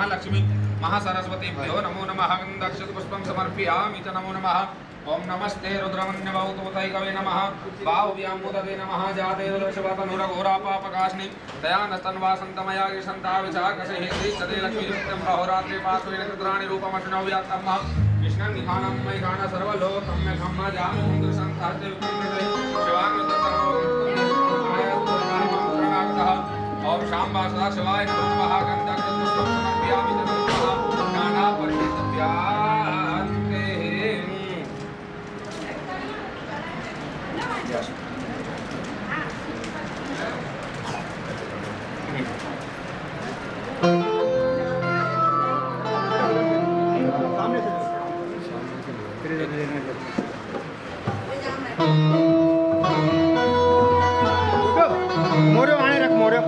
महालक्ष्मी महासरस्वतीभ्यो नमो नमः गन्धक्षतपुष्पं समर्पयामि च नमो नमः ओम नमस्ते रुद्रमन्यवौतुतैकवे नमः बाहुव्यामुदते नमः जाते दशवतनुरघोरापापकाश्नि तया नस्तन्वासन्तमया गिषन्ताविचाकसे श्रीसते लक्ष्मीनित्यं अहोरात्रे पार्श्वे नक्षत्राणि रूपमश्नव्यात्तम् कृष्णं निधानं मैघान सर्वलोकं मे खम्म जामो दुर्संस्थाते विकुण्ठते शिवाङ्गतः ओम शाम्बा सदा शिवाय नमः गन्धक्षतपुष्पं समर्पयामि च नमः नानापरिचित्यान्ते मोरो आने रख मोरो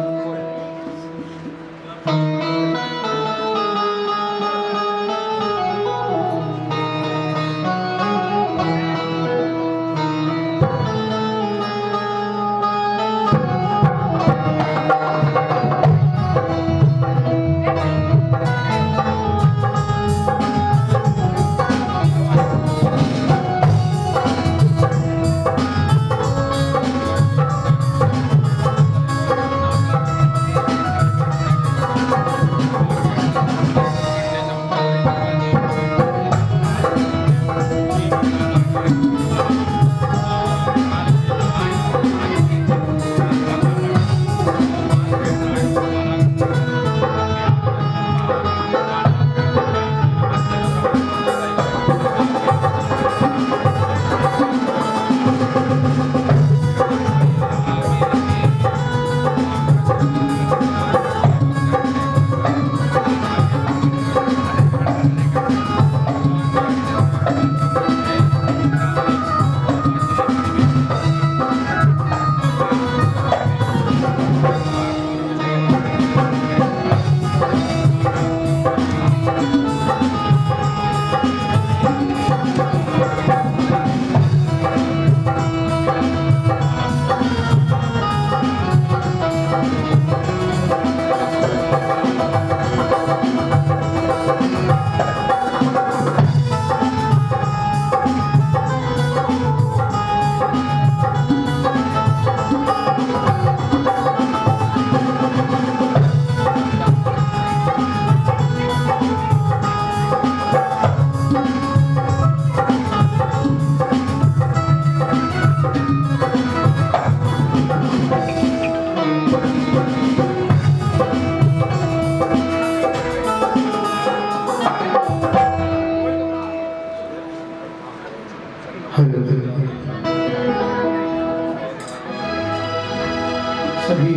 सभी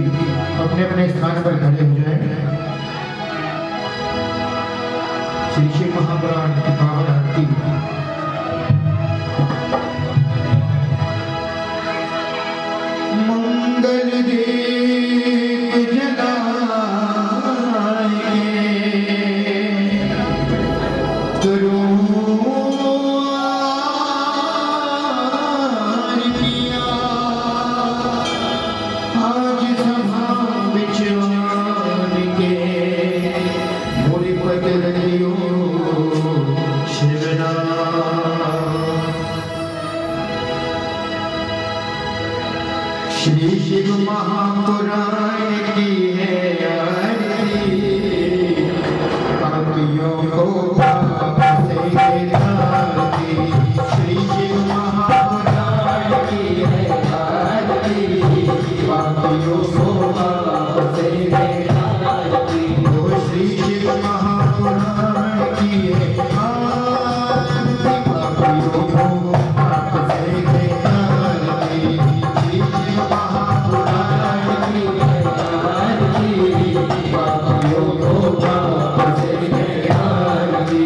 अपने अपने स्थान पर खड़े हो जाएं। श्री शिव महापुराण की पावन आरती मंगल दीप जलाए श्री शिव महापुराण की है आरती पापियों को पाप से निकालती। श्री शिव महापुराण की है आरती पापियों को पाप से निकालती। वो श्री शिव महापुराण की है आरती पापियों को पाप से निकालती। श्री शिव महापुराण की है आरती पापियों को पाप से निकालती।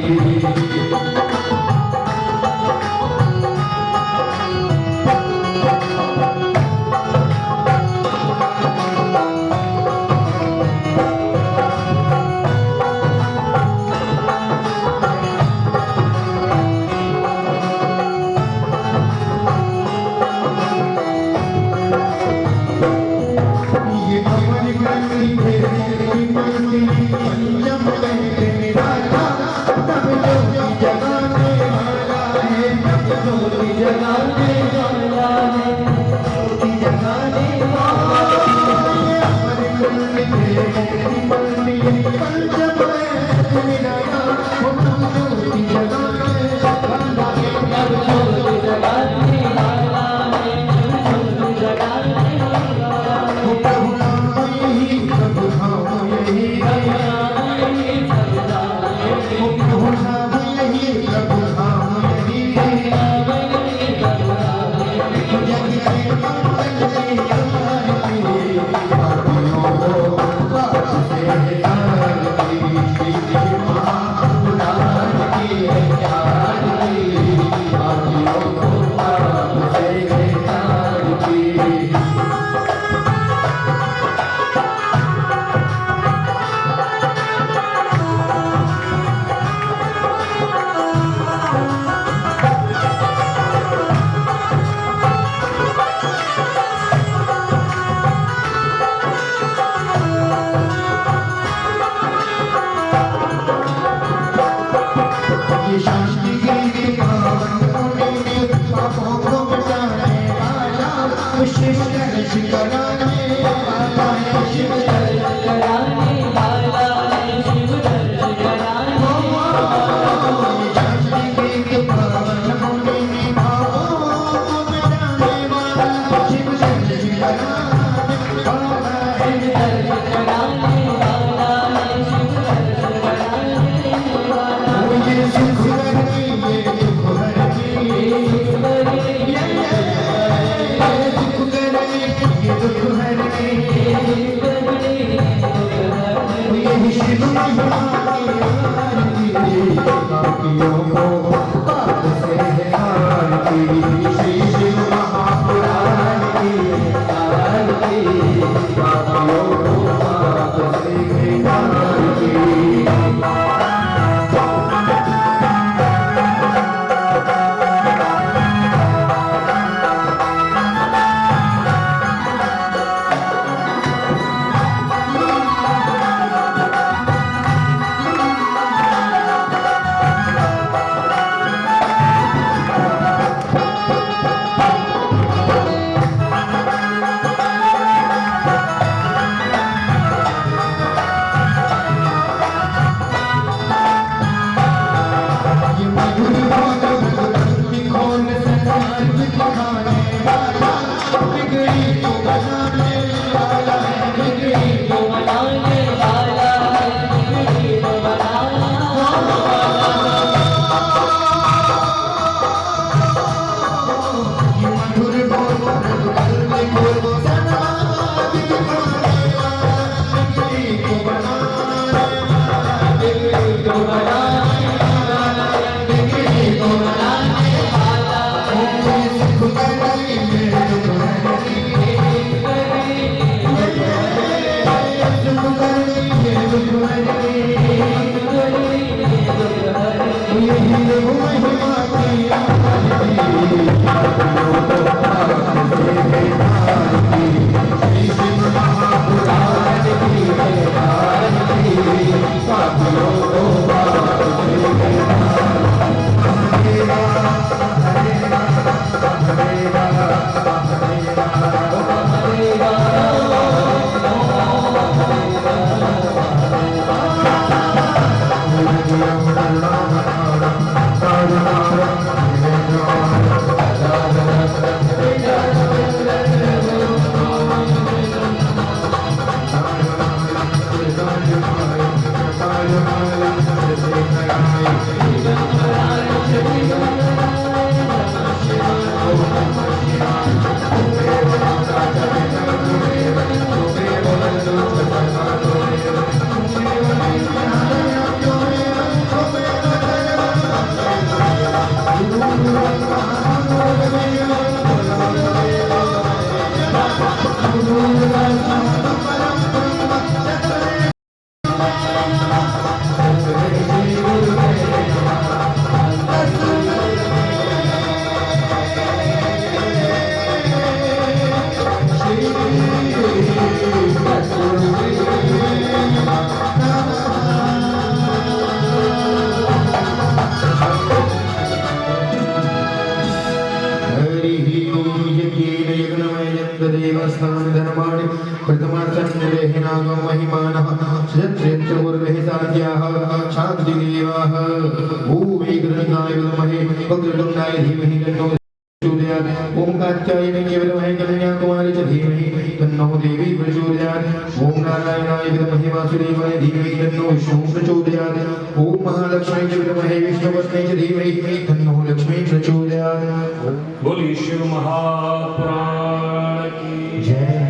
बोलिए शिव महापुराण की जय।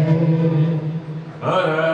हर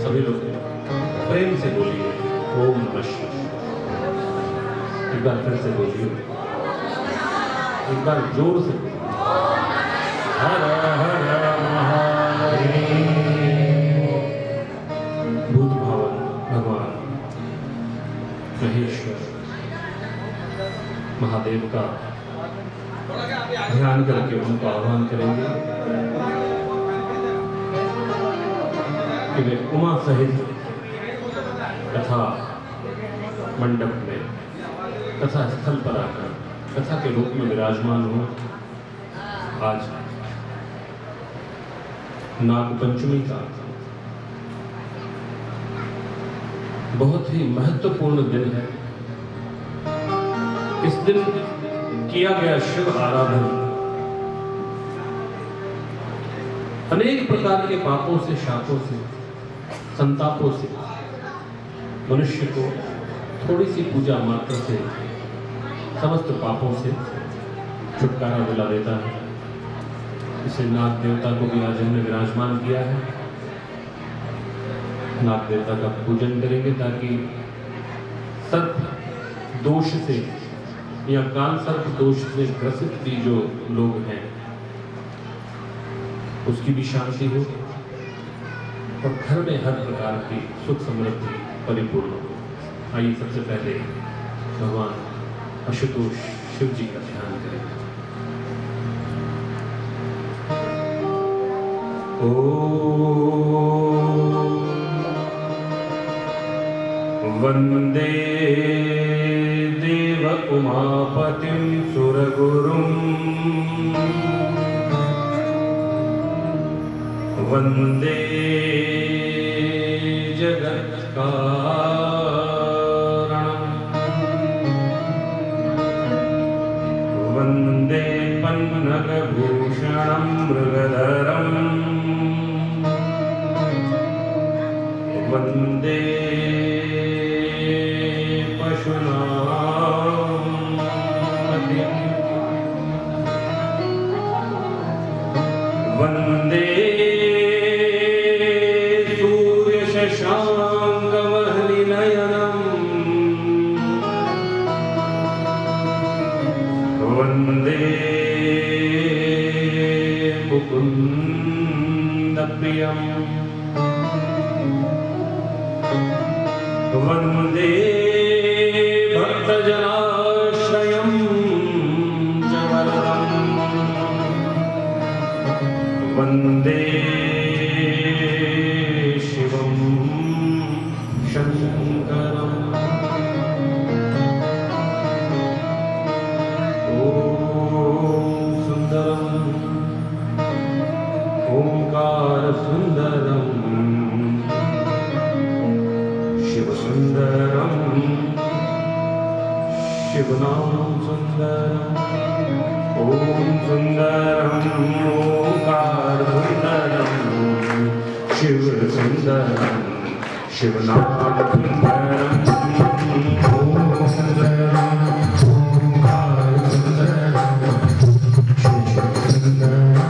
सभी लोग प्रेम से बोलिए ओम नमः शिवाय। एक बार फिर से बोलिए, एक बार जोर से बोलिए, हर हर महादेव। भूत भावन भगवान महेश्वर महादेव का ध्यान करके उनको आह्वान करेंगे कि वे उमा सहित कथा मंडप में कथा स्थल पर आकर कथा के रूप में विराजमान हो। आज नागपंचमी का बहुत ही महत्वपूर्ण दिन है। इस दिन किया गया शिव आराधन अनेक प्रकार के पापों से, शापों से, संतापों से मनुष्य को थोड़ी सी पूजा मात्र से समस्त पापों से छुटकारा दिला देता है। इसे नाग देवता को भी आज हमने विराजमान किया है। नाग देवता का पूजन करेंगे ताकि सर्प दोष से या काल सर्प दोष से ग्रसित भी जो लोग हैं उसकी भी शांति हो और घर में हर प्रकार की सुख समृद्धि परिपूर्ण हो। आइए सबसे पहले भगवान आशुतोष शिव जी का ध्यान करें। वंदे देव उमापतिं सुरगुरुं वंदे वंदे पन्नगभूषणं मृगधरं वंदे पशूनां पतिं वंदे वंदे मुकुंद प्रियं वंदे भक्तजनाश्रयं च वरदं वंदे शिवं शंकरम् ओंकार सुंदरम शिव सुंदरम शिवनाम सुंदरम ओम सुंदरम ओंकार सुंदरम शिव सुंदरम शिवनाम सुंदरम ओम सुंदरम ओंकार सुंदरम शिव सुंदरम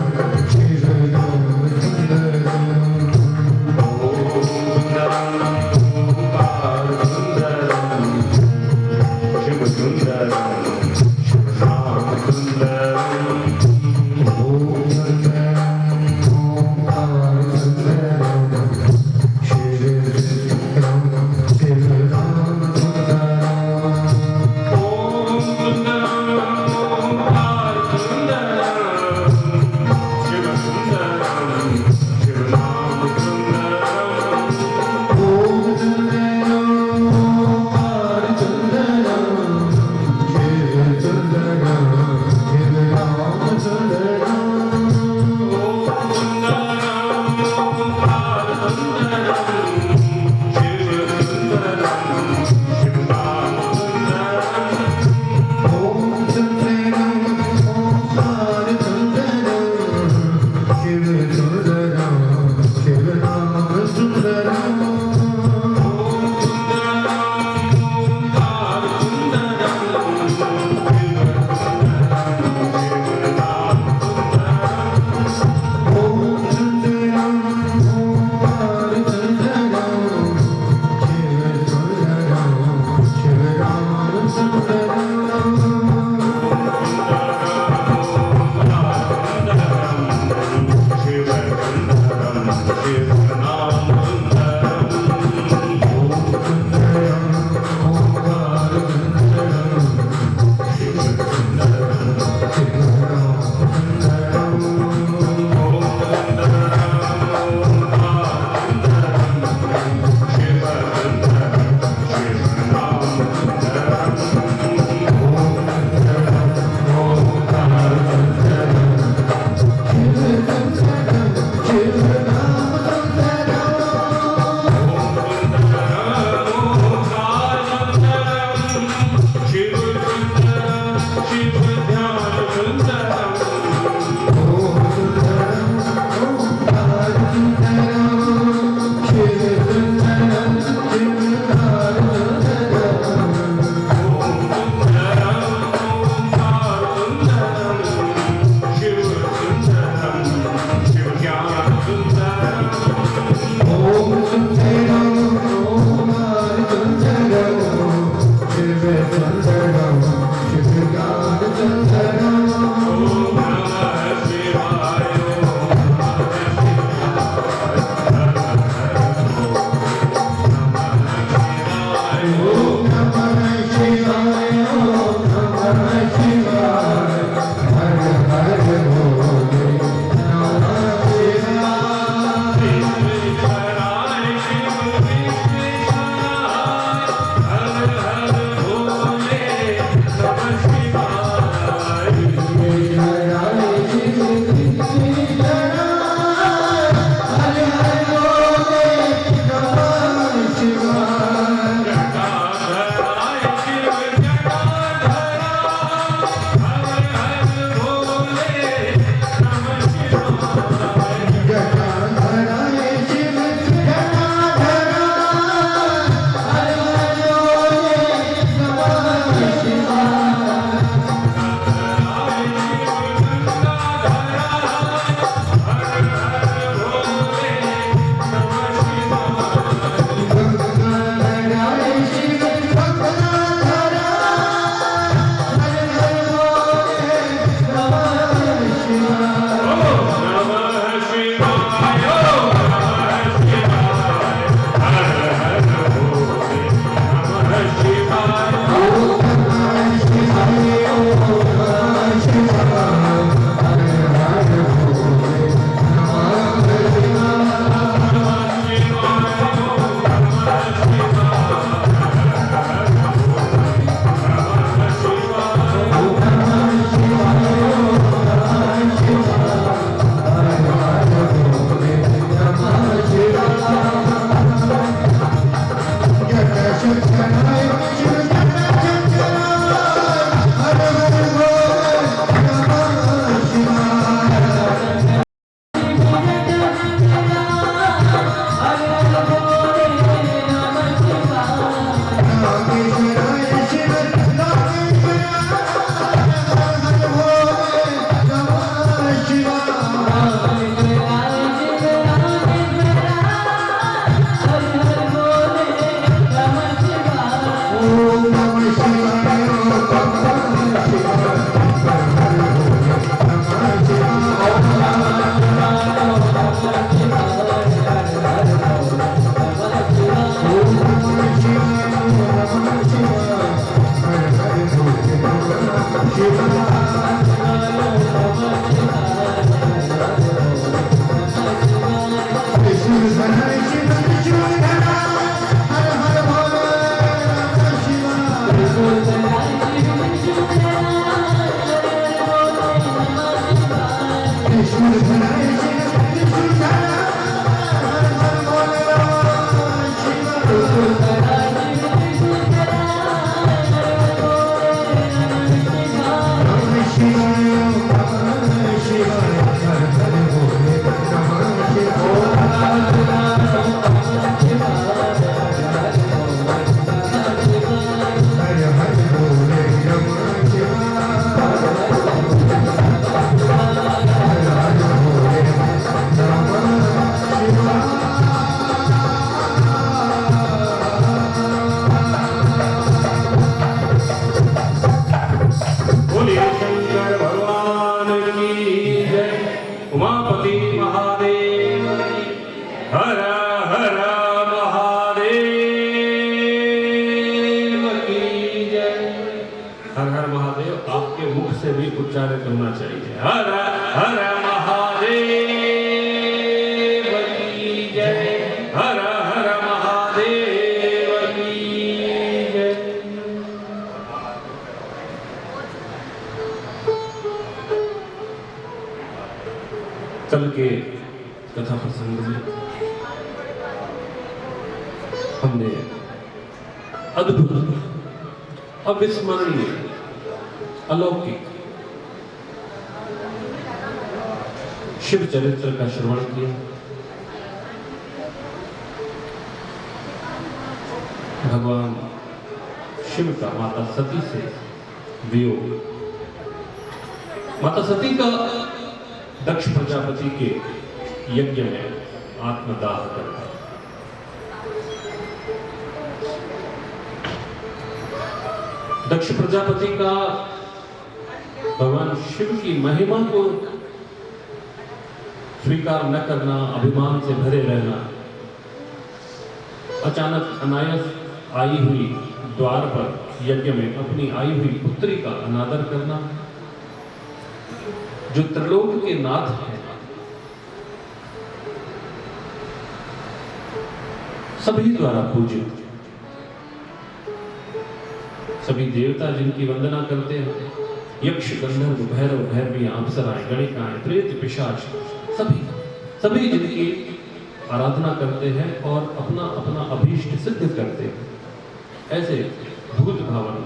उच्चारण करना चाहिए। हर हर महादेव की जय, हर हर महादेव की जय। कल के कथा प्रसंग में हमने अद्भुत, अविस्मरणीय, अलौकिक शिव चरित्र का श्रवण किया। भगवान शिव का माता सती से वियोग, माता सती का दक्ष प्रजापति के यज्ञ में आत्मदाह करना, दक्ष प्रजापति का भगवान शिव की महिमा को स्वीकार न करना, अभिमान से भरे रहना, अचानक अनायास आई हुई द्वार पर यज्ञ में अपनी आई हुई पुत्री का अनादर करना, जो त्रिलोक के नाथ हैं, सभी द्वारा पूजित, सभी देवता जिनकी वंदना करते हैं, यक्ष, गंधर्व, भैरव, भैरवी, अप्सराएं, गणिकाएं, प्रेत, पिशाच, सभी जिनकी आराधना करते हैं और अपना अपना अभीष्ट सिद्ध करते हैं, ऐसे भूत भावन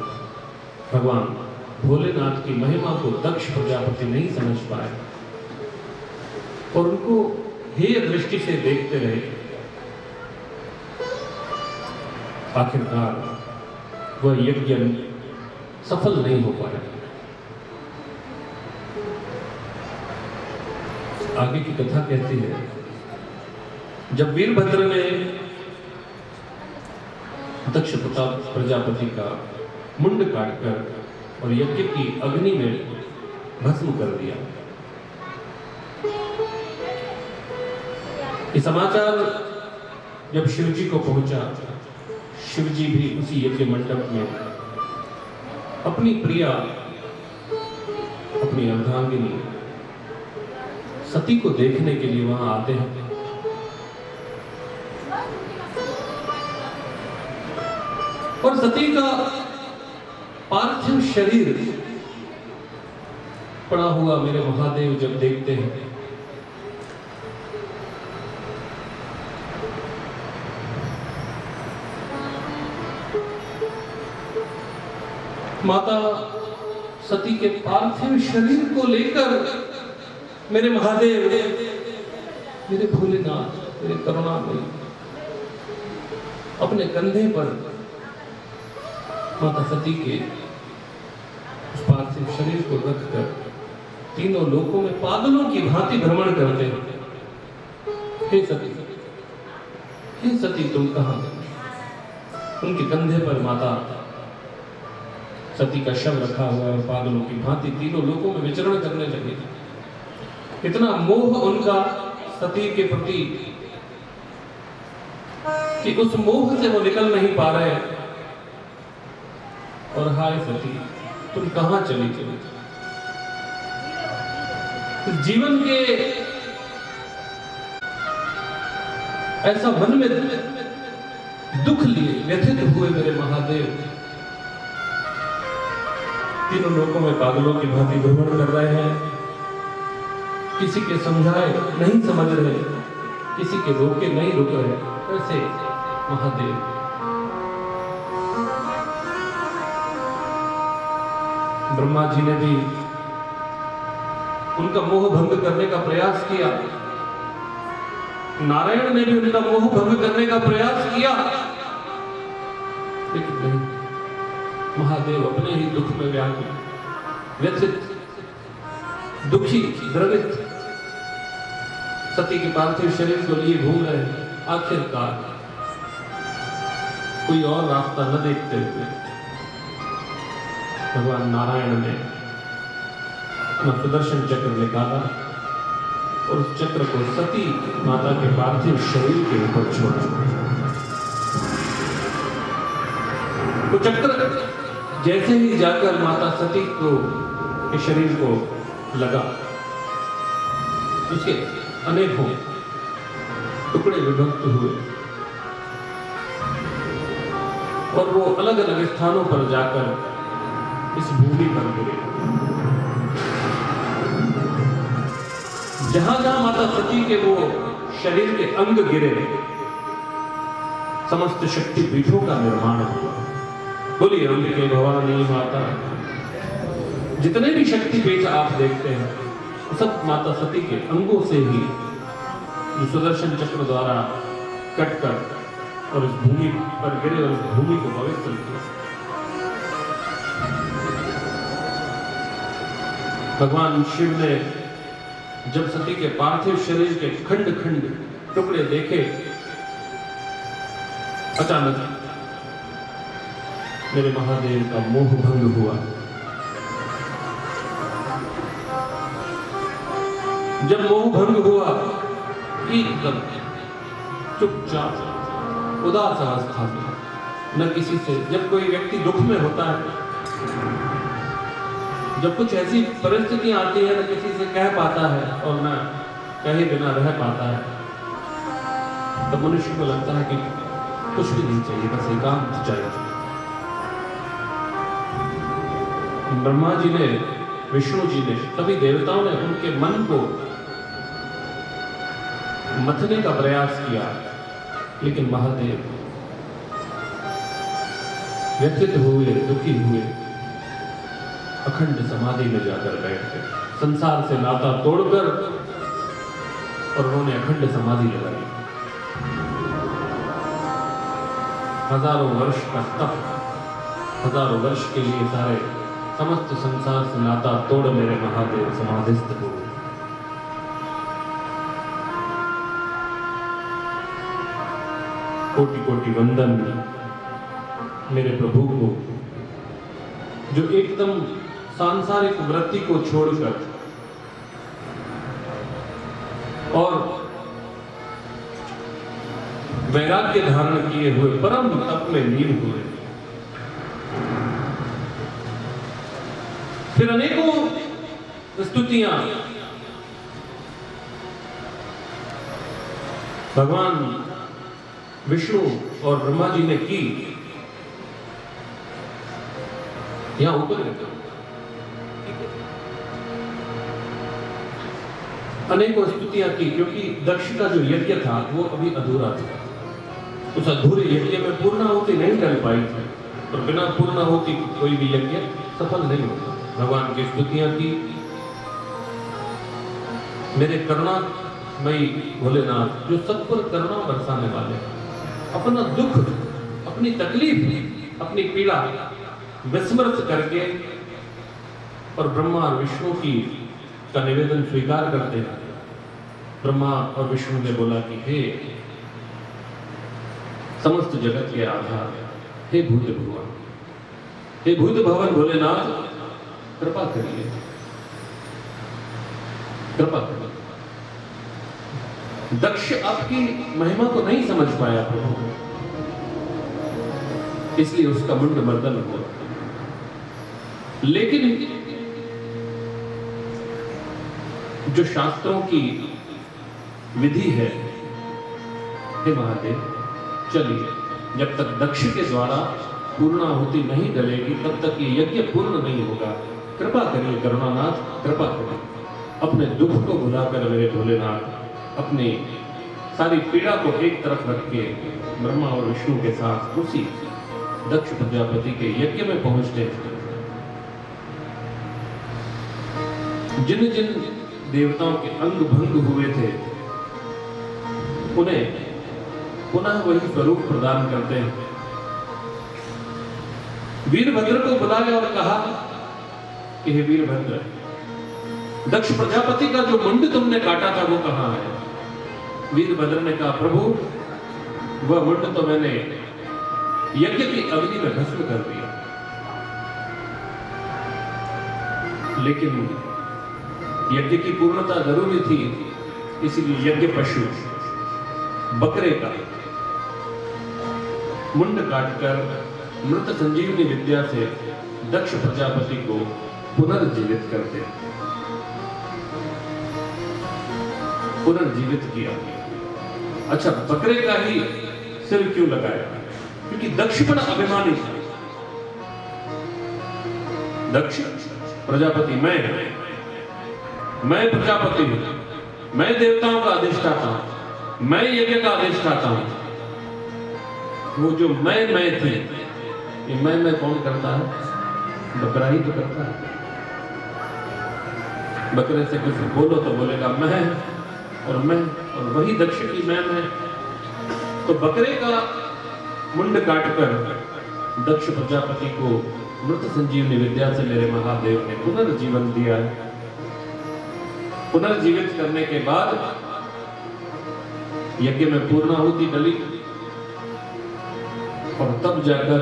भगवान भोलेनाथ की महिमा को दक्ष प्रजापति नहीं समझ पाए और उनको हेय दृष्टि से देखते रहे। आखिरकार वह यज्ञ सफल नहीं हो पाया। आगे की कथा कहती है, जब वीरभद्र ने दक्ष प्रजापति का मुंड काटकर और यज्ञ की अग्नि में भस्म कर दिया, ये समाचार जब शिवजी को पहुंचा, शिवजी भी उसी यज्ञ मंडप में अपनी प्रिया, अपनी अर्धांगिनी सती को देखने के लिए वहां आते हैं। और सती का पार्थिव शरीर पड़ा हुआ मेरे महादेव जब देखते हैं, माता सती के पार्थिव शरीर को लेकर मेरे महादेव, मेरे भोलेनाथ, मेरे करुणामयी अपने कंधे पर माता सती के उस पार्थिव शरीर को रखकर तीनों लोकों में पागलों की भांति भ्रमण करते हैं। हे सती, हे सती, तुम कहां? उनके कंधे पर माता सती का शव रखा हुआ है और पागलों की भांति तीनों लोकों में विचरण करने लगे। इतना मोह उनका सती के प्रति कि उस मोह से वो निकल नहीं पा रहे। और हाय सती, तुम कहां चली चली? जीवन के ऐसा मन में दुख लिए व्यथित हुए मेरे महादेव तीनों लोकों में पागलों की भांति भ्रमण कर रहे हैं। किसी के समझाए नहीं समझ रहे, किसी के रोके नहीं रुक रहे। ऐसे महादेव ब्रह्मा जी ने भी उनका मोह भंग करने का प्रयास किया, नारायण ने भी उनका मोह भंग करने का प्रयास किया, लेकिन नहीं, महादेव अपने ही दुख में व्याकुल, व्यथित, दुखी, द्रवित सती के पार्थिव शरीर को लिए घूम रहे हैं। आखिरकार कोई और रास्ता न देखते हुए भगवान नारायण ने अपना सुदर्शन चक्र निकाला और उस चक्र को सती माता के पार्थिव शरीर के ऊपर छोड़ा। वो चक्र जैसे ही जाकर माता सती को के शरीर को लगा, उसके अनेकों टुकड़े विभक्त हुए और वो अलग अलग स्थानों पर जाकर इस भूमि पर गिरे। जहां जहां माता सती के वो शरीर के अंग गिरे, समस्त शक्ति पीठों का निर्माण हुआ। बोलिए अंबिके भवानी माता। जितने भी शक्ति पीठ आप देखते हैं, सब माता सती के अंगों से ही जो सुदर्शन चक्र द्वारा कटकर और इस भूमि पर गिरे और इस भूमि को पवित्र किया। भगवान शिव ने जब सती के पार्थिव शरीर के खंड खंड टुकड़े देखे, अचानक मेरे महादेव का मोह भंग हुआ। जब मोह भंग हुआ, एकदम चुपचाप उदास अवस्था में, न किसी से, जब कोई व्यक्ति दुख में होता है जब कुछ ऐसी परिस्थितियां आती है ना, किसी से कह पाता है और ना कहे बिना रह पाता है, तो मनुष्य को लगता है कि कुछ भी नहीं चाहिए, बस एकांत चाहिए। ब्रह्मा जी ने, विष्णु जी ने, सभी देवताओं ने उनके मन को मथने का प्रयास किया, लेकिन महादेव व्यथित हुए, दुखी हुए, अखंड समाधि में जाकर बैठ गए, संसार से नाता तोड़कर, और उन्होंने अखंड समाधि लगाई। हजारों वर्ष का तप, हजारों वर्ष के लिए सारे समस्त संसार से नाता तोड़ मेरे महादेव समाधिस्थ हुए। कोटि कोटि वंदन मेरे प्रभु को, जो एकदम सांसारिक वृत्ति को छोड़कर और वैराग्य धारण किए हुए परम तप में लीन हुए। फिर अनेकों स्तुतियां भगवान विष्णु और ब्रह्मा जी ने की। यहां ऊपर अनेकों स्तुतियां की, क्योंकि दक्ष का जो यज्ञ था वो अभी अधूरा था। उस अधूरे यज्ञ में पूर्णाहुति नहीं कर पाई थी, और बिना पूर्णाहुति कोई भी यज्ञ सफल नहीं होता। भगवान की स्तुतियां की। मेरे करुणामयी भोलेनाथ, जो सब पर करुणा बरसाने वाले, अपना दुख, अपनी तकलीफ, अपनी पीड़ा विस्मृत करके और ब्रह्मा और विष्णु की का निवेदन स्वीकार करते हैं। ब्रह्मा और विष्णु ने बोला कि हे समस्त जगत के आधार, हे भूत भगवान, हे भूत भवन भोलेनाथ, कृपा करिए, कृपा करिए। दक्ष आपकी महिमा को नहीं समझ पाया प्रभु, इसलिए उसका मुंड मर्दन हुआ। लेकिन जो शास्त्रों की विधि है, हे महादेव चलिए, जब तक दक्ष के द्वारा पूर्णाहुति नहीं डलेगी तब तक ये यज्ञ पूर्ण नहीं होगा। कृपा करिए करुणानाथ, कृपा करिए। अपने दुख को भुलाकर मेरे भोलेनाथ अपनी सारी पीड़ा को एक तरफ रख के ब्रह्मा और विष्णु के साथ उसी दक्ष प्रजापति के यज्ञ में पहुंचते हैं। जिन जिन देवताओं के अंग भंग हुए थे उन्हें पुनः वही स्वरूप प्रदान करते हैं। वीरभद्र को बुलाया और कहा कि हे वीरभद्र, दक्ष प्रजापति का जो मुंड तुमने काटा था वो कहां है? वीरभद्र ने कहा प्रभु, वह मुंड तो मैंने यज्ञ की अग्नि में भस्म कर दिया, लेकिन यज्ञ की पूर्णता जरूरी थी, इसलिए यज्ञ पशु बकरे का मुंड काटकर मृत संजीवनी विद्या से दक्ष प्रजापति को पुनर्जीवित करते, पुनर्जीवित किया। अच्छा, बकरे का ही सिर क्यों लगाया? क्योंकि दक्ष बड़ा अभिमानी था। दक्ष प्रजापति मैं प्रजापति हूं, मैं देवताओं का अधिष्ठाता हूं, मैं यज्ञ का अधिष्ठाता हूं। वो जो मैं थे, ये मैं कौन करता है? बकरा ही तो करता है। बकरे से कुछ बोलो तो बोलेगा मैं, और वही दक्ष की मैं है। तो बकरे का मुंड काटकर दक्ष प्रजापति को मृत संजीवनी विद्या से मेरे महादेव ने पुनर्जीवन दिया है। पुनर्जीवित करने के बाद यज्ञ में पूर्णाहुति डली, और तब जाकर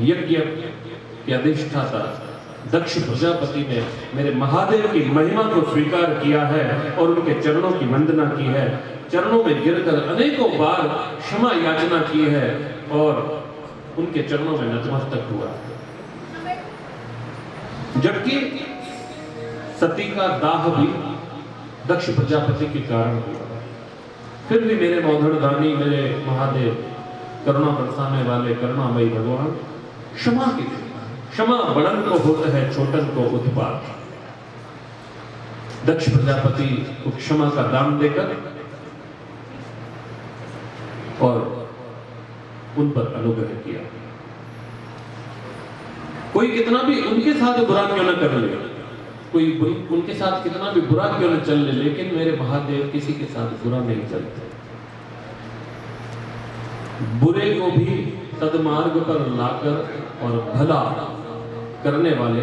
यज्ञ के अधिष्ठाता दक्ष प्रजापति ने मेरे महादेव की महिमा को स्वीकार किया है और उनके चरणों की वंदना की है। चरणों में गिरकर अनेकों बार क्षमा याचना की है और उनके चरणों में नतमस्तक हुआ। जबकि सती का दाह भी दक्ष प्रजापति के कारण हुआ। फिर भी मेरे मौधड़दानी, मेरे महादेव, करुणा बरसाने वाले करुणामयी भगवान क्षमा की कृपा। क्षमा बड़न को होता है, छोटन को उत्पात। दक्ष प्रजापति को क्षमा का दान देकर और उन पर अनुग्रह किया। कोई कितना भी उनके साथ बुरा क्यों न कर ले, कोई उनके साथ कितना भी बुरा क्यों न चल ले, लेकिन मेरे महादेव किसी के साथ बुरा नहीं चलते। बुरे को भी सदमार्ग पर लाकर और भला करने वाले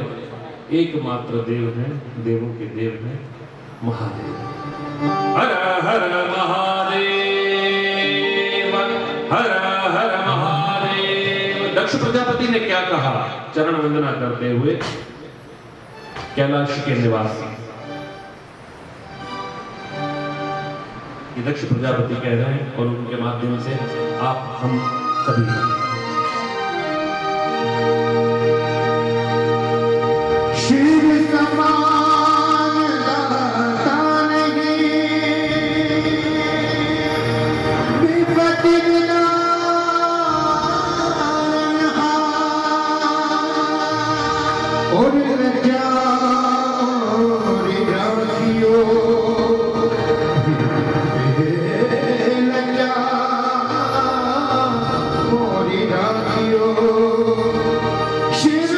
एकमात्र देव हैं, देवों के देव हैं महादेव। हर हर महादेव, हर हर महादेव। दक्ष प्रजापति ने क्या कहा चरण वंदना करते हुए कैलाश के निवासी? ये दक्ष प्रजापति कह रहे हैं और उनके माध्यम से आप हम सभी शिव समान दाता नहीं, विपत्ति विनाश और लज्जा और राखियो, लज्जा और राखियो। शिव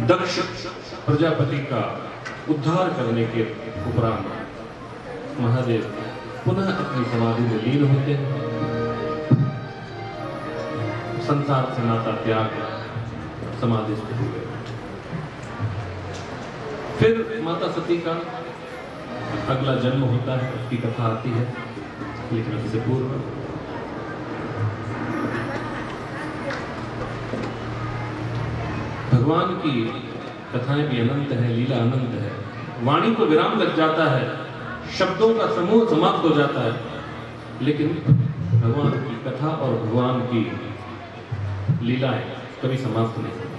दक्ष प्रजापति का उद्धार करने के उपरांत महादेव पुनः अपनी समाधि में लीन होते हैं। संसार से नाता त्याग समाधि से हुए। फिर माता सती का अगला जन्म होता है, उसकी कथा आती है, लेकिन उससे पूर्व भगवान की कथाएं भी अनंत है, लीला अनंत है। वाणी को विराम लग जाता है, शब्दों का समूह समाप्त हो जाता है, लेकिन भगवान की कथा और भगवान की लीलाएं कभी समाप्त नहीं होती।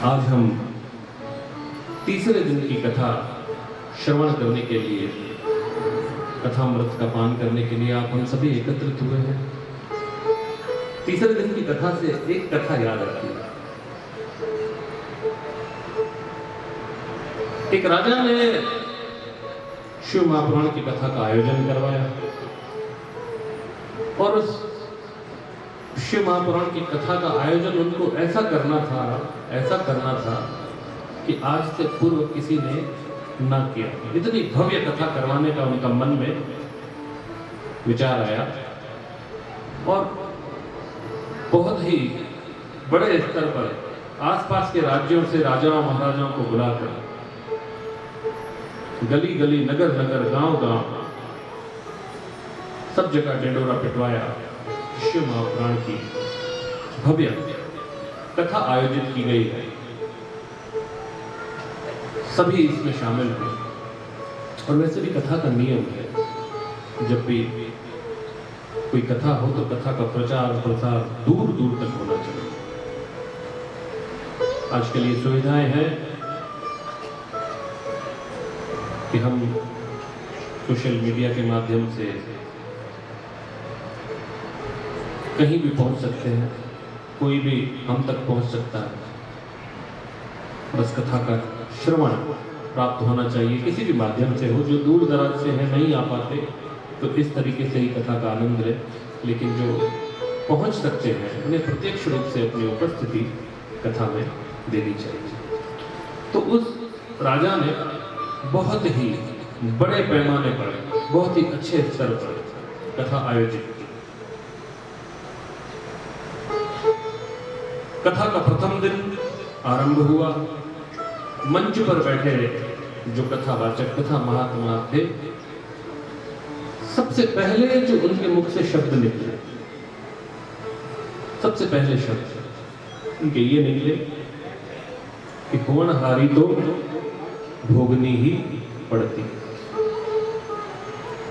आज हम तीसरे दिन की कथा श्रवण करने के लिए, कथामृत का पान करने के लिए आप हम सभी एकत्रित हुए हैं। तीसरे दिन की कथा से एक कथा याद आती है। एक राजा ने शिव महापुराण की कथा का आयोजन करवाया और उस शिव महापुराण की कथा का आयोजन उनको ऐसा करना था कि आज से पूर्व किसी ने ना किया। इतनी भव्य कथा करवाने का उनका मन में विचार आया और बहुत ही बड़े स्तर पर आसपास के राज्यों से राजाओं महाराजाओं को बुलाकर गली गली, नगर नगर, गांव गांव सब जगह ढिंढोरा पिटवाया। शिव महापुराण की भव्य कथा आयोजित की गई है, सभी इसमें शामिल हुए। और वैसे भी कथा का नियम है, जब भी कोई कथा हो तो कथा का प्रचार प्रसार दूर दूर तक होना चाहिए। आजकल ये सुविधाएं हैं कि हम सोशल मीडिया के माध्यम से कहीं भी पहुंच सकते हैं, कोई भी हम तक पहुंच सकता है। बस कथा का श्रवण प्राप्त होना चाहिए, किसी भी माध्यम से हो। जो दूर दराज से है नहीं आ पाते तो इस तरीके से ही कथा का आनंद ले, लेकिन जो पहुंच सकते हैं उन्हें प्रत्यक्ष रूप से अपनी उपस्थिति कथा में देनी चाहिए। तो उस राजा ने बहुत ही बड़े पैमाने पर, बहुत ही अच्छे स्तर पर कथा आयोजित की। कथा का प्रथम दिन आरंभ हुआ। मंच पर बैठे जो कथावाचक, कथा महात्मा थे, सबसे पहले जो उनके मुख से शब्द निकले, सबसे पहले शब्द उनके ये निकले कि होनहारी तो भोगनी ही पड़ती है।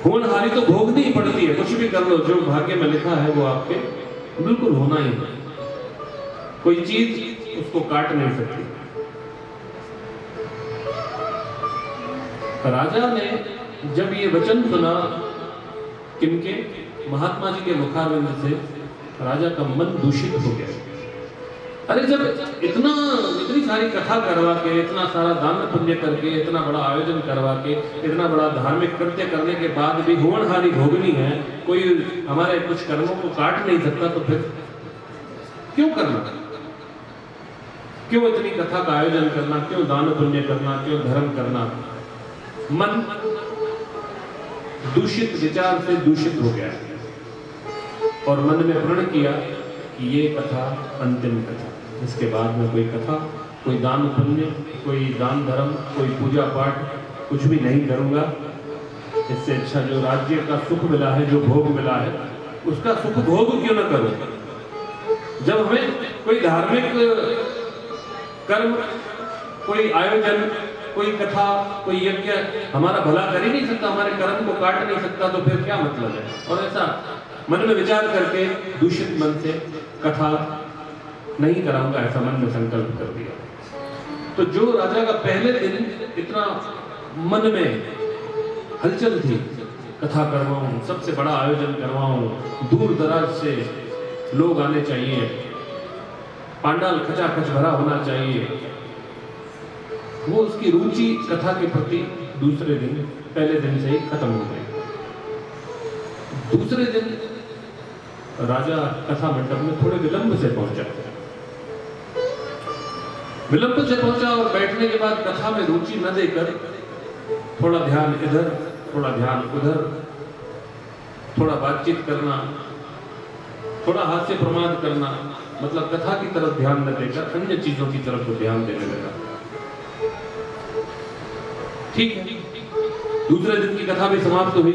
होनहारी तो भोगनी ही पड़ती है। कुछ भी कर लो, जो भाग्य में लिखा है वो आपके बिल्कुल होना ही है। कोई चीज उसको काट नहीं सकती। राजा ने जब ये वचन सुना, किनके? महात्मा जी के मुखारविंद से, राजा का मन दूषित हो गया। अरे जब इतनी सारी कथा करवा के, इतना सारा दान पुण्य करके, इतना बड़ा आयोजन करवा के, इतना बड़ा धार्मिक कृत्य करने के बाद भी होनहारी भोगनी है, कोई हमारे कुछ कर्मों को काट नहीं सकता, तो फिर क्यों करना? क्यों इतनी कथा का आयोजन करना? क्यों दान पुण्य करना? क्यों धर्म करना? मन दूषित विचार से दूषित हो गया और मन में प्रण किया कि ये कथा अंतिम कथा, इसके बाद में कोई कथा, कोई दान पुण्य, कोई दान धर्म, कोई पूजा पाठ कुछ भी नहीं करूंगा। इससे अच्छा जो राज्य का सुख मिला है, जो भोग मिला है, उसका सुख भोग क्यों ना करूं? जब हमें कोई धार्मिक कर्म, कोई आयोजन, कोई कथा, कोई यज्ञ हमारा भला कर ही नहीं सकता, हमारे कर्म को काट नहीं सकता, तो फिर क्या मतलब है? और ऐसा मन में विचार करके दूषित मन से कथा नहीं कराऊंगा, ऐसा मन में संकल्प कर दिया। तो जो राजा का पहले दिन इतना मन में हलचल थी, कथा करवाऊं, सबसे बड़ा आयोजन करवाऊं, दूर दराज से लोग आने चाहिए, पांडाल खचाखच भरा होना चाहिए, वो उसकी रुचि कथा के प्रति दूसरे दिन, पहले दिन से ही खत्म हो गई। दूसरे दिन राजा कथा मंडप में थोड़े विलंब से पहुंचा। विलंब से पहुंचा और बैठने के बाद कथा में रुचि न देकर थोड़ा ध्यान इधर, थोड़ा ध्यान उधर, थोड़ा बातचीत करना, थोड़ा हास्य प्रमाद करना, मतलब कथा की तरफ ध्यान न देकर अन्य चीजों की तरफ वो ध्यान देने लगा। ठीक है, दूसरे दिन की कथा भी समाप्त हुई।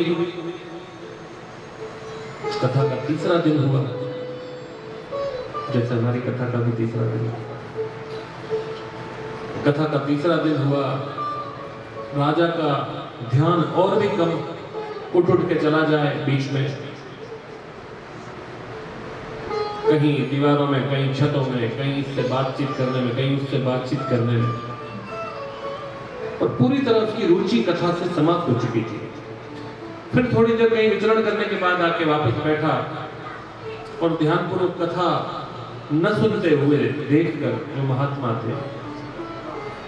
कथा का तीसरा दिन हुआ, जैसे हमारी कथा का भी तीसरा दिन। कथा का तीसरा दिन हुआ, राजा का ध्यान और भी कम उठ के चला जाए बीच में, कहीं दीवारों में, कहीं छतों में, कहीं इससे बातचीत करने में, कहीं उससे बातचीत करने में, और पूरी तरह उसकी रुचि कथा से समाप्त हो चुकी थी। फिर थोड़ी देर कहीं विचरण करने के बाद आके वापस बैठा और ध्यानपूर्वक कथा न सुनते हुए देखकर जो महात्मा थे,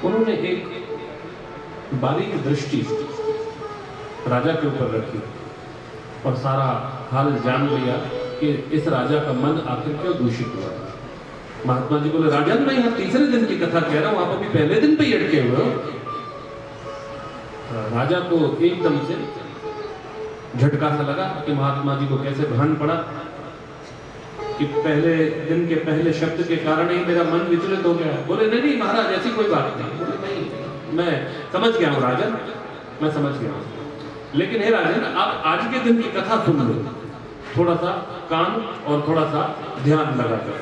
उन्होंने एक बारीक दृष्टि राजा के ऊपर रखी और सारा हाल जान लिया कि इस राजा का मन आखिर क्यों दूषित हुआ। महात्मा जी बोले, राजा मैं यहाँ तीसरे दिन की कथा कह रहा हूं, आप अभी पहले दिन पे ही अटके हुए हो। राजा को एकदम से झटका सा लगा कि महात्मा जी को कैसे भान पड़ा कि पहले दिन के पहले शब्द के कारण ही मेरा मन विचलित हो गया। बोले, नहीं महाराज, ऐसी कोई बात नहीं। बोले, नहीं, मैं समझ गया हूँ राजन, मैं समझ गया हूँ। लेकिन हे राजन, आप आज के दिन की कथा सुन लो, थोड़ा सा कान और थोड़ा सा ध्यान लगाकर,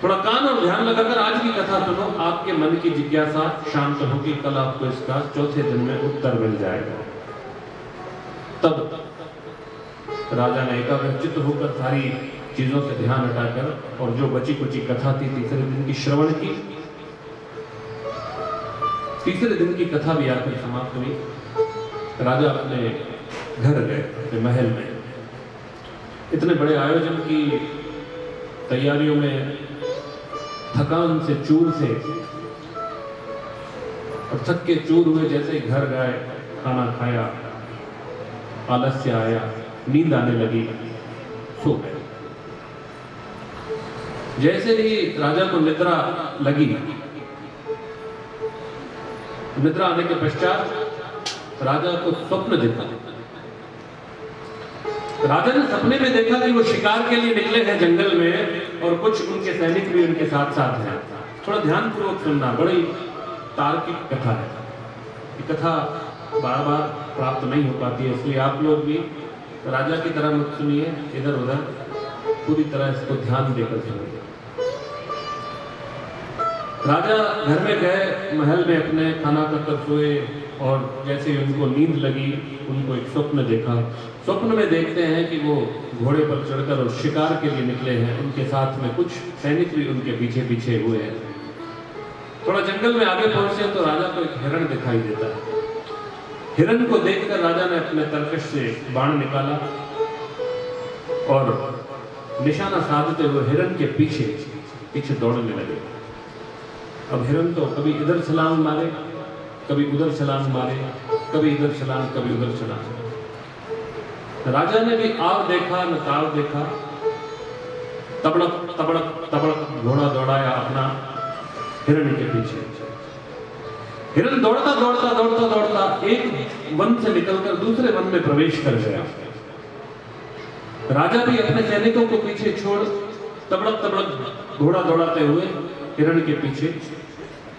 थोड़ा कान और ध्यान लगाकर आज की कथा सुनो। आपके मन की जिज्ञासा शांत होगी, कल आपको इसका चौथे दिन में उत्तर मिल जाएगा। तब राजा ने एकाग्रचित्त होकर सारी चीजों से ध्यान हटाकर और जो बची कुची कथा थी तीसरे दिन की श्रवण की। तीसरे दिन की कथा भी आकर समाप्त हुई। राजा अपने घर गए, अपने महल में। इतने बड़े आयोजन की तैयारियों में थकान से चूर थे और थक के चूर हुए जैसे ही घर गए, खाना खाया, आलस्य आया, नींद आने लगी, सो गए। जैसे ही राजा को निद्रा लगी, निद्रा आने के पश्चात राजा को स्वप्न देखा। राजा ने सपने में देखा कि वो शिकार के लिए निकले हैं जंगल में और कुछ उनके सैनिक भी उनके साथ साथ हैं। थोड़ा ध्यानपूर्वक सुनना, बड़ी तार्किक कथा है। ये कथा बार बार प्राप्त नहीं हो पाती है, इसलिए आप लोग भी राजा की तरह मत सुनिए, इधर उधर पूरी तरह इसको ध्यान देकर सुनिए। राजा घर में गए, महल में अपने खाना खाकर सोए और जैसे ही उनको नींद लगी, उनको एक स्वप्न देखा। स्वप्न में देखते हैं कि वो घोड़े पर चढ़कर और शिकार के लिए निकले हैं, उनके साथ में कुछ सैनिक भी उनके पीछे पीछे हुए हैं। थोड़ा जंगल में आगे पहुंचे तो राजा को एक हिरण दिखाई देता है। हिरण को देखकर राजा ने अपने तरकश से बाण निकाला और निशाना साधते हुए हिरण के पीछे पीछे दौड़ने लगे। अब हिरण तो कभी इधर छलांग मारे, कभी उधर छलांग मारे, कभी इधर छलांग, कभी उधर छलांग। राजा ने भी आव देखा न ताव देखा, तबड़क तबड़क तबड़क घोड़ा दौड़ाया अपना हिरण के पीछे। हिरण दौड़ता दौड़ता दौड़ता दौड़ता एक वन से निकलकर दूसरे वन में प्रवेश कर गया। राजा भी अपने सैनिकों को पीछे छोड़ तबड़क तबड़क घोड़ा दौड़ाते हुए हिरण के पीछे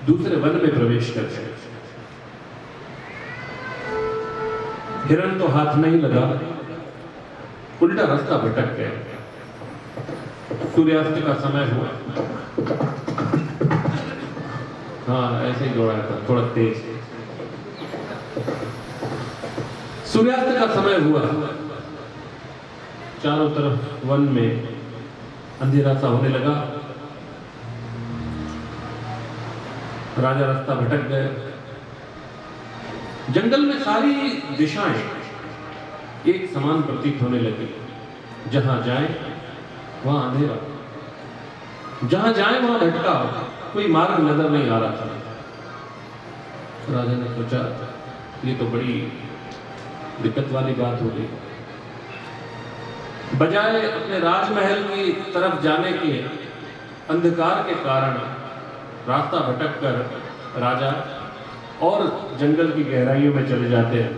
दूसरे वन में प्रवेश कर गए। हिरण तो हाथ नहीं लगा, उल्टा रास्ता भटक गए। सूर्यास्त का समय हुआ। हाँ, ऐसे ही दौड़ा था, थोड़ा तेज। सूर्यास्त का समय हुआ, चारों तरफ वन में अंधेरा सा होने लगा। राजा रास्ता भटक गए। जंगल में सारी दिशाएं एक समान प्रतीत होने लगी। जहां जाए वहां अंधेरा, जहां जाए वहां भटका, कोई मार्ग नजर नहीं आ रहा था। राजा ने सोचा ये तो बड़ी दिक्कत वाली बात हो गई। बजाय अपने राजमहल की तरफ जाने के अंधकार के कारण रास्ता भटक कर राजा और जंगल की गहराइयों में चले जाते हैं।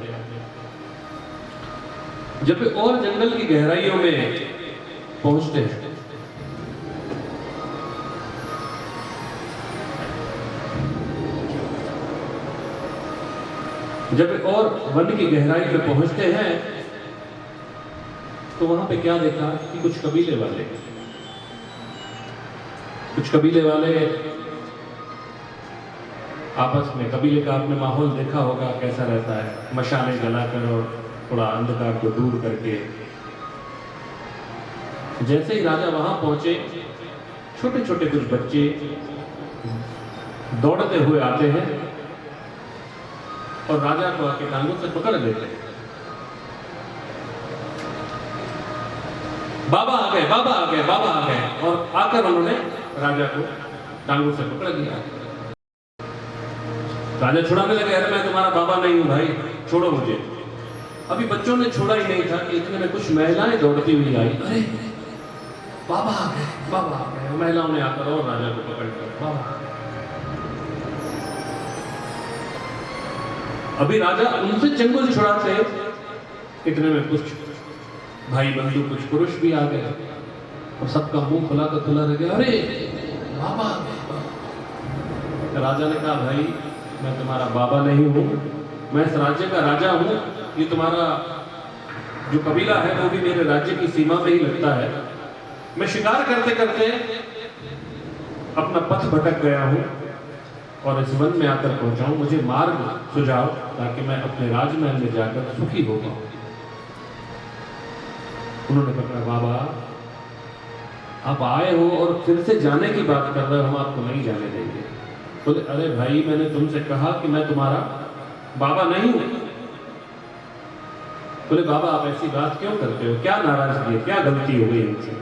जब और जंगल की गहराइयों में पहुंचते हैं जब और वन की गहराई में पहुंचते हैं तो वहां पे क्या देखा कि कुछ कबीले वाले आपस में, कबीले का आपने माहौल देखा होगा कैसा रहता है, मशालें जलाकर और थोड़ा अंधकार को दूर करके। जैसे ही राजा वहां पहुंचे, छोटे छोटे कुछ बच्चे दौड़ते हुए आते हैं और राजा को आके टांगों से पकड़ लेते हैं। बाबा आ गए, बाबा आ गए, बाबा आ गए, और आकर उन्होंने राजा को टांगों से पकड़ लिया। राजा छुड़ाने लगे, अरे मैं तुम्हारा बाबा नहीं हूं भाई, छोड़ो मुझे। अभी बच्चों ने छोड़ा ही नहीं था कि इतने में कुछ महिलाएं दौड़ती हुई आई। अरे बाबा आ गए, बाबा आ गए। महिलाओं ने आकर और राजा को पकड़कर बाबा। अभी राजा उनसे चंगुल छुड़ाते, इतने में कुछ भाई बंधु, कुछ पुरुष भी आ गए और सबका मुंह खुला का खुला रह गया। अरे बाबा। राजा ने कहा, भाई मैं तुम्हारा बाबा नहीं हूं, मैं इस राज्य का राजा हूं, ये तुम्हारा जो कबीला है वो भी मेरे राज्य की सीमा में ही लगता है। मैं शिकार करते करते अपना पथ भटक गया हूं और इस वन में आकर पहुंचा हूं। मुझे मार्ग सुझाओ ताकि मैं अपने राजमहल में जाकर सुखी हो पाऊं। उन्होंने कहा, बाबा आप आए हो और फिर से जाने की बात कर रहे हो, हम आपको नहीं जाने देंगे। बोले, अरे भाई मैंने तुमसे कहा कि मैं तुम्हारा बाबा नहीं हूं। बोले, बाबा आप ऐसी बात क्यों करते हो, क्या नाराजगी है, क्या गलती हो गई हमसे?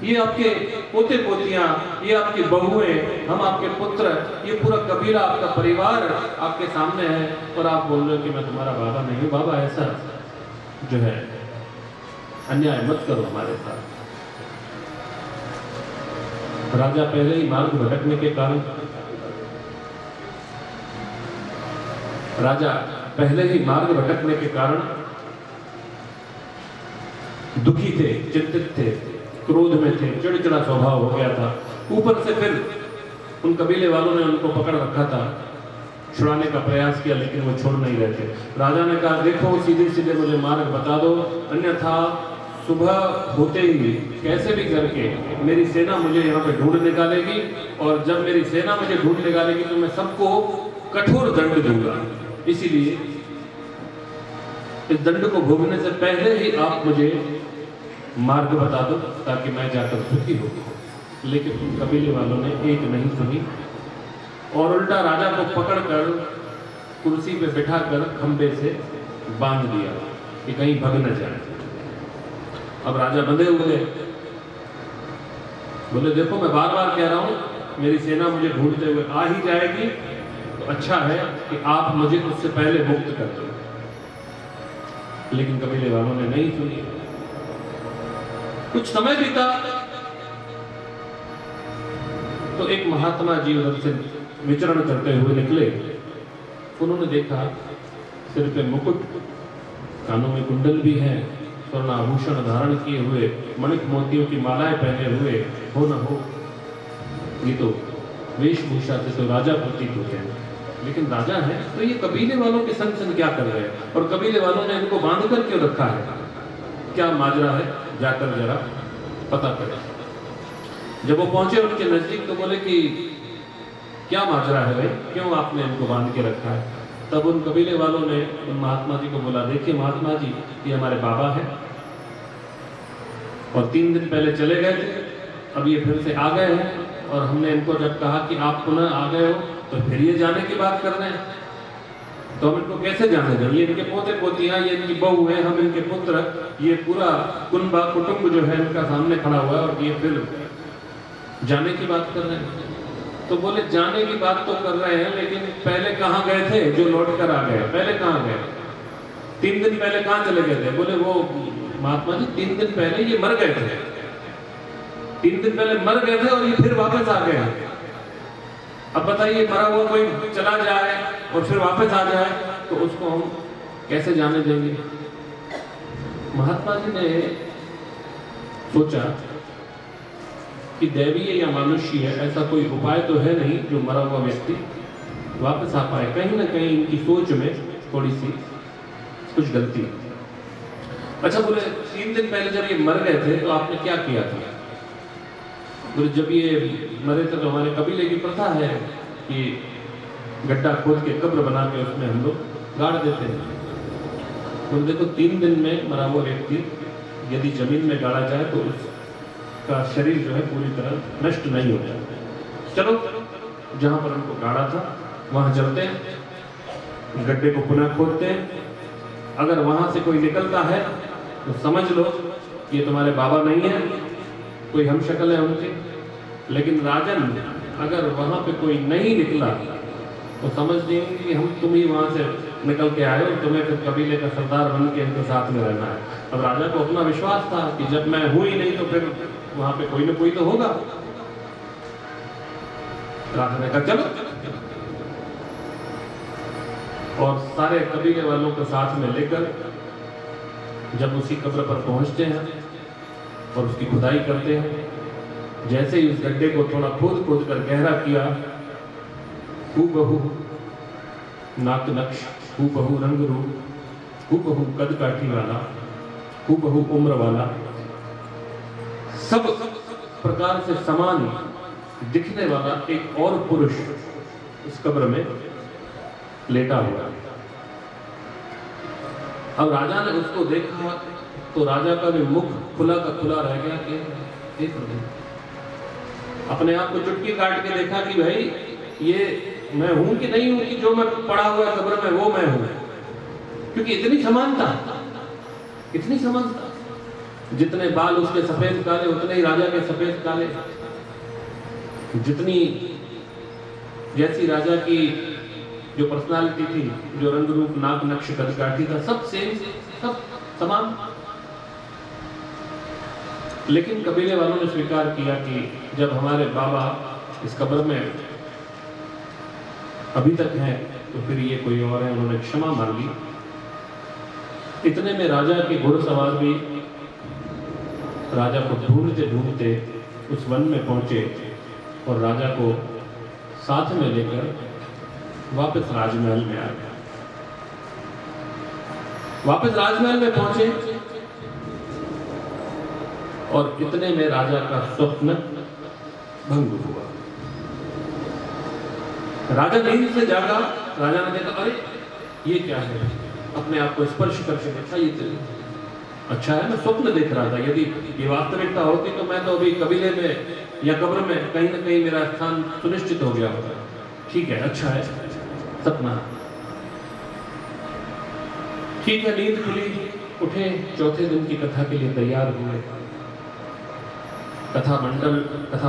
ये आपके पोते पोतियां, ये आपकी बहुएं, हम आपके पुत्र, ये पूरा कबीला, आपका परिवार आपके सामने है और आप बोल रहे हो कि मैं तुम्हारा बाबा नहीं हूं। बाबा ऐसा जो है अन्याय मत करो हमारे साथ। राजा पहले ही मार्ग भटकने के कारण दुखी थे, चिंतित थे, क्रोध में थे, चिड़चिड़ा स्वभाव हो गया था। ऊपर से फिर उन कबीले वालों ने उनको पकड़ रखा था, छुड़ाने का प्रयास किया लेकिन वो छोड़ नहीं रहे थे। राजा ने कहा, देखो सीधे सीधे मुझे मार्ग बता दो, अन्यथा सुबह होते ही कैसे भी करके मेरी सेना मुझे यहाँ पे ढूंढ निकालेगी और जब मेरी सेना मुझे ढूंढ निकालेगी तो मैं सबको कठोर दंड दूंगा। इसीलिए इस दंड को भोगने से पहले ही आप मुझे मार्ग बता दो ताकि मैं जाकर सुखी हो। लेकिन कबीले वालों ने एक नहीं सुनी और उल्टा राजा को पकड़कर कुर्सी पे बिठाकर खंबे से बांध दिया कि कहीं भग न जाए। अब राजा बंधे हुए, बोले देखो मैं बार बार कह रहा हूं मेरी सेना मुझे ढूंढते हुए आ ही जाएगी तो अच्छा है कि आप मुझे उससे पहले मुक्त कर दो। लेकिन कबीले वालों ने नहीं सुनी। कुछ समय बीता तो एक महात्मा जी उधर से विचरण करते हुए निकले। उन्होंने देखा सिर पे मुकुट, कानों में कुंडल भी है, स्वर्ण आभूषण धारण किए हुए, मणिक मोतियों की मालाएं पहने हुए, हो न हो ये तो वेशभूषा से तो राजा प्रतीत होते हैं। लेकिन राजा है तो ये कबीले वालों के संग संग क्या कर रहे हैं और कबीले वालों ने इनको बांध कर क्यों रखा है? क्या माजरा है, जाकर जरा पता करें। जब वो पहुंचे उनके नजदीक तो बोले कि क्या माजरा है भाई, क्यों आपने इनको बांध के रखा है? तब उन कबीले वालों ने उन महात्मा जी को बोला, देखिए महात्मा जी ये हमारे बाबा है और 3 दिन पहले चले गए थे, अब ये फिर से आ गए हैं और हमने इनको जब कहा कि आप पुनः आ गए हो तो फिर ये जाने की बात कर रहे हैं, तो हम इनको कैसे जाने दें? ये इनके पोते पोतियां, ये इनकी बहू है, हम इनके पुत्र, ये पूरा कुनबा कुटुंब जो है इनका सामने खड़ा हुआ है और ये फिर जाने की बात कर रहे हैं। तो बोले जाने की बात तो कर रहे हैं लेकिन पहले कहाँ गए थे जो लौट कर आ गए? पहले कहाँ गए? 3 दिन पहले कहाँ चले गए थे? बोले वो महात्मा जी 3 दिन पहले ये मर गए थे, 3 दिन पहले मर गए थे और ये फिर वापस आ गए। अब बताइए मरा हुआ कोई चला जाए और फिर वापस आ जाए तो उसको हम कैसे जाने देंगे? महात्मा जी ने सोचा कि दैवीय या मानुष्य ऐसा कोई उपाय तो है नहीं जो मरा हुआ व्यक्ति वापस आ पाए। कहीं ना कहीं इनकी सोच में थोड़ी सी कुछ गलती है। अच्छा बोले 3 दिन पहले जब ये मर गए थे तो आपने क्या किया था? बोले जब ये मरे थे तो हमारे कबीले की प्रथा है कि गड्ढा खोद के कब्र बना के उसमें हम लोग गाड़ देते हैं। तो देखो 3 दिन में मरा हुआ व्यक्ति यदि जमीन में गाड़ा जाए तो उसका शरीर जो है पूरी तरह नष्ट नहीं हो जाता। चलो जहां पर उनको गाड़ा था वहां चलते हैं, गड्ढे को पुनः खोदते हैं। अगर वहां से कोई निकलता है तो समझ लो ये तुम्हारे बाबा नहीं है, कोई हम शक्ल है उनके। लेकिन राजन अगर वहां पे कोई नहीं निकला तो समझ लेंगे कि हम तुम ही वहां से निकल के आए और तुम्हें फिर कबीले का सरदार बन के इनके साथ में रहना है। अब राजा को अपना विश्वास था कि जब मैं हूं ही नहीं तो फिर वहां पे कोई ना कोई तो होगा। राजा ने कहा चलो, और सारे कबीले वालों को साथ में लेकर जब उसी कब्र पर पहुंचते हैं और उसकी खुदाई करते हैं, जैसे ही उस गड्ढे को थोड़ा खोद खोद कर गहरा किया, हूबहू नाक नक्श, हूबहू रंग रूप, हूबहू कद काठी वाला, हूबहू उम्र वाला, सब प्रकार से समान दिखने वाला एक और पुरुष उस कब्र में लेटा हुआ। अब राजा ने उसको देखा तो राजा का भी मुख खुला का खुला रह गया कि हे प्रभु, अपने आप को चुटकी काट के देखा कि भाई ये मैं हूं कि नहीं हूं, कि जो मैं पड़ा हुआ कब्र में वो मैं हूं, क्योंकि इतनी समानता, इतनी समानता, जितने बाल उसके सफेद काले उतने ही राजा के सफेद काले, जितनी जैसी राजा की जो पर्सनालिटी थी, जो रंग रूप नाक नक्श कदकाठी था, सब सेम, सब समान। लेकिन कबीले वालों ने स्वीकार किया कि जब हमारे बाबा इस कब्र में अभी तक हैं तो फिर ये कोई और है। उन्होंने क्षमा मांगी। इतने में राजा के घुड़सवार भी राजा को ढूंढते ढूंढते उस वन में पहुंचे और राजा को साथ में लेकर वापस राजमहल में आ गया। वापस राजमहल में पहुंचे और इतने में राजा का स्वप्न भंग हुआ। राजा नींद से जागा। राजा ने देखा, अरे ये क्या है? अपने आप को स्पर्श करके देखा, ये तो अच्छा है, मैं स्वप्न देख रहा था। यदि ये वास्तविकता होती तो मैं तो अभी कबीले में या कब्र में कहीं ना कहीं मेरा स्थान सुनिश्चित हो गया होता। ठीक है, अच्छा है, सपना ठीक है। नींद खुली, उठे, चौथे दिन की कथा के लिए तैयार हुए। कथा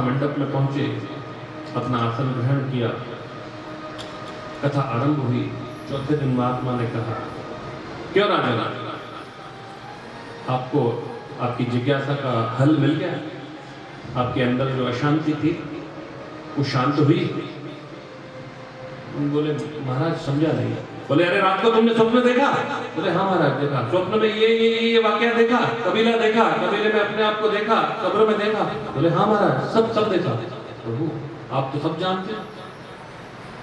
मंडप में पहुंचे, अपना आसन ग्रहण किया, कथा आरंभ हुई। चौथे दिन महात्मा ने कहा, क्यों राजा, आपको आपकी जिज्ञासा का हल मिल गया? आपके अंदर जो अशांति थी वो शांत हुई? बोले महाराज समझा नहीं। बोले अरे रात को तुमने स्वप्न देखा? बोले हाँ महाराज देखा। स्वप्न में ये वाकया देखा, कबीला देखा, कबीले में अपने आप को देखा, कब्र में देखा? बोले हाँ महाराज, सब देखा। प्रभु आप तो सब जानते हैं।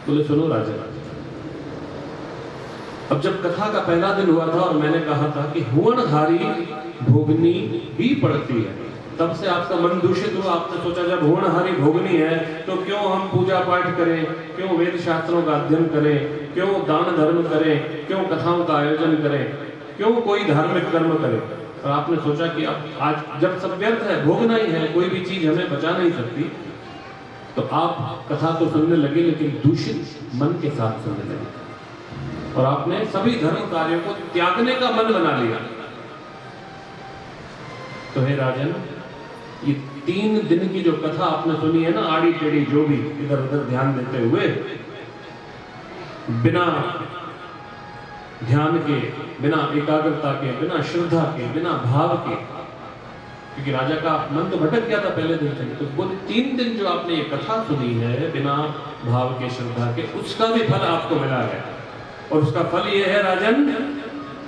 बोले सुनो राजा, अब जब कथा का पहला दिन हुआ था और मैंने कहा था कि हुअणहारी भोगनी भी पड़ती है, तब से आपका मन दूषित हुआ। आपने सोचा जब हुअणहारी भोगनी है तो क्यों हम पूजा पाठ करें, क्यों वेद शास्त्रों का अध्ययन करें, क्यों दान धर्म करें, क्यों कथाओं का आयोजन करें, क्यों कोई धार्मिक कर्म करें। और आपने सोचा कि अब आज जब सब व्यर्थ है, भोगना ही है, कोई भी चीज हमें बचा नहीं सकती, तो आप कथा तो सुनने लगे लेकिन दूषित मन के साथ सुनने लगे और आपने सभी धर्म कार्यों को त्यागने का मन बना लिया। तो हे राजन, ये 3 दिन की जो कथा आपने सुनी है ना, आड़ी टेढ़ी जो भी इधर उधर ध्यान देते हुए, बिना ध्यान के, बिना एकाग्रता के, बिना श्रद्धा के, बिना भाव के, क्योंकि राजा का मन तो भटक गया था पहले दिन से। तो बोले 3 दिन जो आपने ये कथा सुनी है बिना भाव के, श्रद्धा के, उसका भी फल आपको मिला है। और उसका फल ये है राजन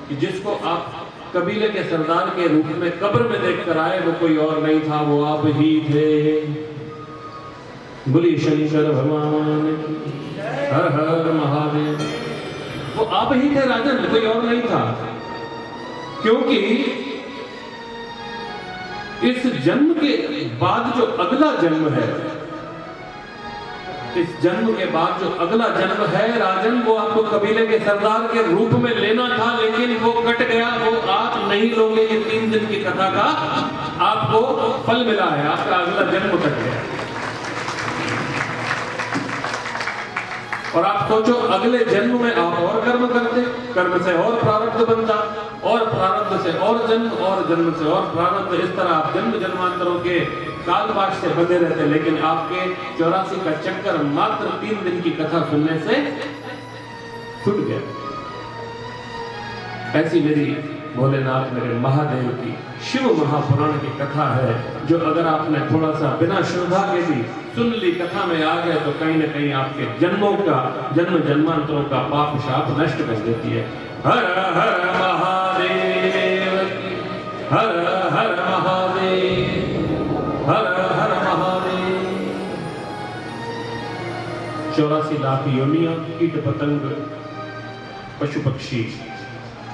कि जिसको आप कबीले के सरदार के रूप में कब्र में देखकर आए, वो कोई और नहीं था, वो आप ही थे। बोलिए शंकर भगवान की, हर हर महादेव। वो आप ही थे राजन, कोई और नहीं था। क्योंकि इस जन्म के बाद जो अगला जन्म है, इस जन्म के बाद जो अगला जन्म है राजन, वो आपको कबीले के सरदार के रूप में लेना था, लेकिन वो कट गया। वो आप नहीं लोगे। ये 3 दिन की कथा का आपको फल मिला है, आपका अगला जन्म कट गया। और आप सोचो अगले जन्म में आप और कर्म करते, कर्म से और प्रारब्ध बनता, और प्रारब्ध से और जन्म, और जन्म से और प्रारब्ध। इस तरह आप जन्म जन्मांतरों के कालपाश से बंधे रहते, लेकिन आपके 84 का चक्कर मात्र 3 दिन की कथा सुनने से छूट गया। ऐसी मेरी भोलेनाथ, मेरे महादेव की शिव महापुराण की कथा है, जो अगर आपने थोड़ा सा बिना श्रद्धा के भी सुन ली, कथा में आ गए, तो कहीं ना कहीं आपके जन्मों का, जन्म जन्मांतरों का पाप शाप नष्ट कर देती है। हर हर महादेव, हर हर महादेव, हर हर महादेव। 84 लाख योनियां, कीट पतंग, पशु पक्षी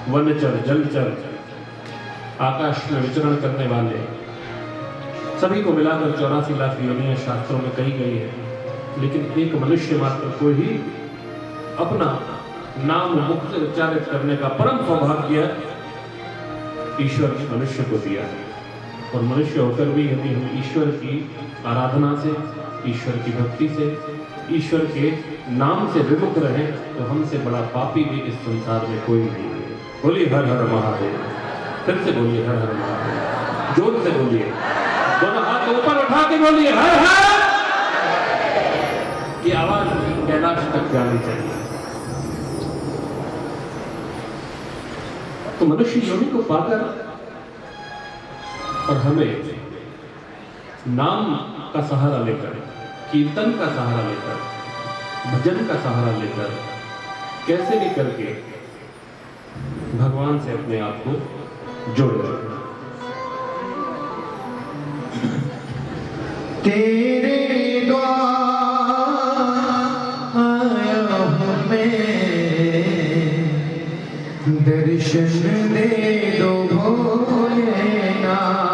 वनचर, जलचर, आकाश में विचरण करने वाले सभी को मिलाकर 84 लाख योनियां शास्त्रों में कही गई है, लेकिन एक मनुष्य मात्र को ही अपना नाम मुख से उच्चारित करने का परम सौभाग्य ईश्वर ने मनुष्य को दिया है। और मनुष्य होकर भी यदि हम ईश्वर की आराधना से, ईश्वर की भक्ति से, ईश्वर के नाम से विमुख रहें तो हमसे बड़ा पापी भी इस संसार में कोई नहीं है। बोलिए हर हर महादेव। फिर से बोलिए हर हर महादेव, जोर से बोलिए, दोनों हाथ ऊपर उठा के बोलिए हर हर। ये आवाज कैलाश तक जानी चाहिए। तो मनुष्य योनि को पाकर और हमें नाम का सहारा लेकर, कीर्तन का सहारा लेकर, भजन का सहारा लेकर कैसे भी करके भगवान से अपने आप को जोड़ रखना। तेरे द्वार आया हूँ मैं, दर्शन दे दो भोलेनाथ।